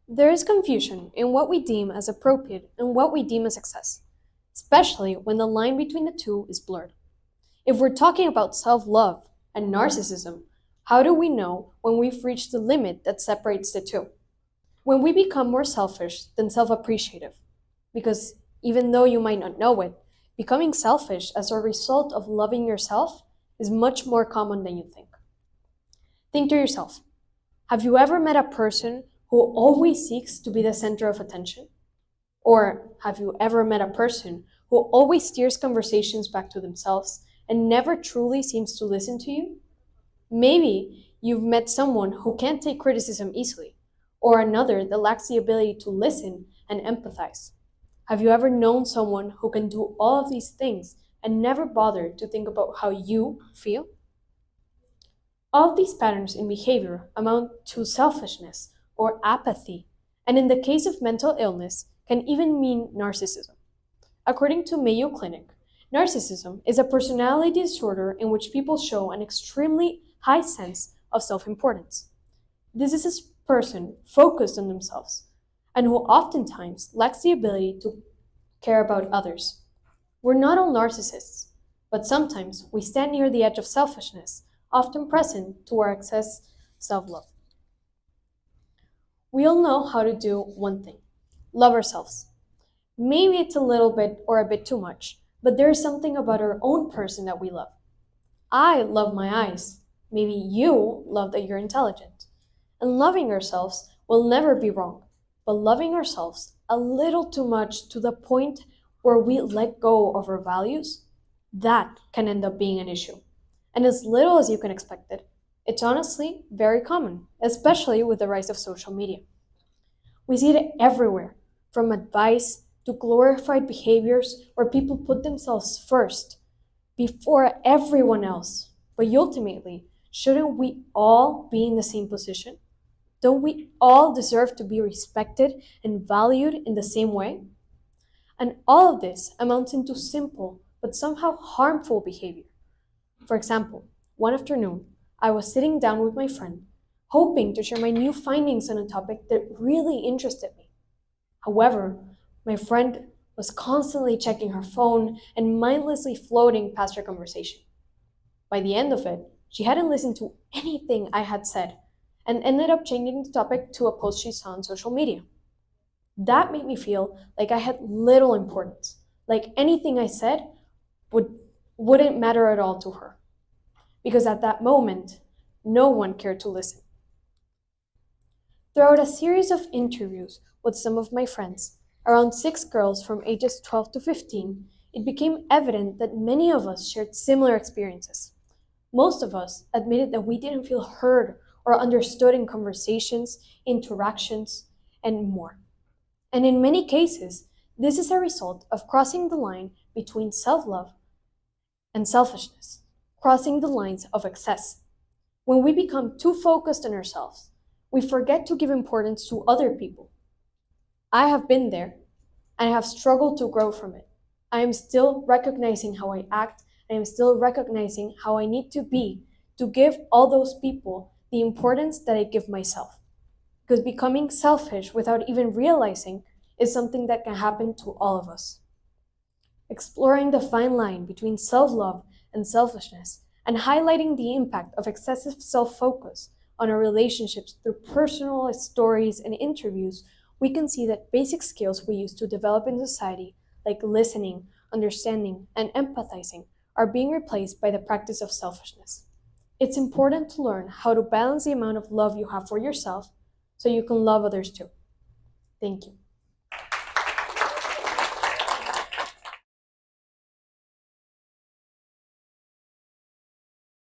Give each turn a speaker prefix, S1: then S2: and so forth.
S1: There is confusion in what we deem as appropriate and what we deem as success, especially when the line between the two is blurred. If we're talking about self love and narcissism, how do we know when we've reached the limit that separates the two? When we become more selfish than self appreciative. Because even though you might not know it, becoming selfish as a result of loving yourself is much more common than you think. Think to yourself, have you ever met a person who always seeks to be the center of attention? Or have you ever met a person who always steers conversations back to themselves and never truly seems to listen to you? Maybe you've met someone who can't take criticism easily, or another that lacks the ability to listen and empathize. Have you ever known someone who can do all of these things and never bother to think about how you feel? All of these patterns in behavior amount to selfishness or apathy, and in the case of mental illness, can even mean narcissism. According to Mayo Clinic, narcissism is a personality disorder in which people show an extremely high sense of self importance. This is a person focused on themselves and who oftentimes lacks the ability to care about others. We're not all narcissists, but sometimes we stand near the edge of selfishness, often present to our excess self love. We all know how to do one thing: love ourselves. Maybe it's a little bit or a bit too much, but there is something about our own person that we love. I love my eyes. Maybe you love that you're intelligent. And loving ourselves will never be wrong, but loving ourselves a little too much to the point where we let go of our values, that can end up being an issue. And as little as you can expect it, it's honestly very common, especially with the rise of social media. We see it everywhere, from advice to glorified behaviors where people put themselves first, before everyone else. But ultimately, shouldn't we all be in the same position? Don't we all deserve to be respected and valued in the same way? And all of this amounts into simple but somehow harmful behavior. For example, one afternoon, I was sitting down with my friend, hoping to share my new findings on a topic that really interested me. However, my friend was constantly checking her phone and mindlessly floating past her conversation. By the end of it, she hadn't listened to anything I had said and ended up changing the topic to a post she saw on social media. That made me feel like I had little importance, like anything I said would, wouldn't matter at all to her, because at that moment, no one cared to listen. Throughout a series of interviews with some of my friends, around 6 girls from ages 12 to 15, it became evident that many of us shared similar experiences. Most of us admitted that we didn't feel heard or understood in conversations, interactions, and more. And in many cases, this is a result of crossing the line between self love and selfishness, crossing the lines of excess. When we become too focused on ourselves, we forget to give importance to other people. I have been there, and I have struggled to grow from it. I am still recognizing how I act, and I am still recognizing how I need to be to give all those people the importance that I give myself. Because becoming selfish without even realizing is something that can happen to all of us. Exploring the fine line between self love and selfishness, and highlighting the impact of excessive self focus on our relationships through personal stories and interviews, we can see that basic skills we use to develop in society, like listening, understanding, and empathizing, are being replaced by the practice of selfishness. It's important to learn how to balance the amount of love you have for yourself so you can love others too. Thank you.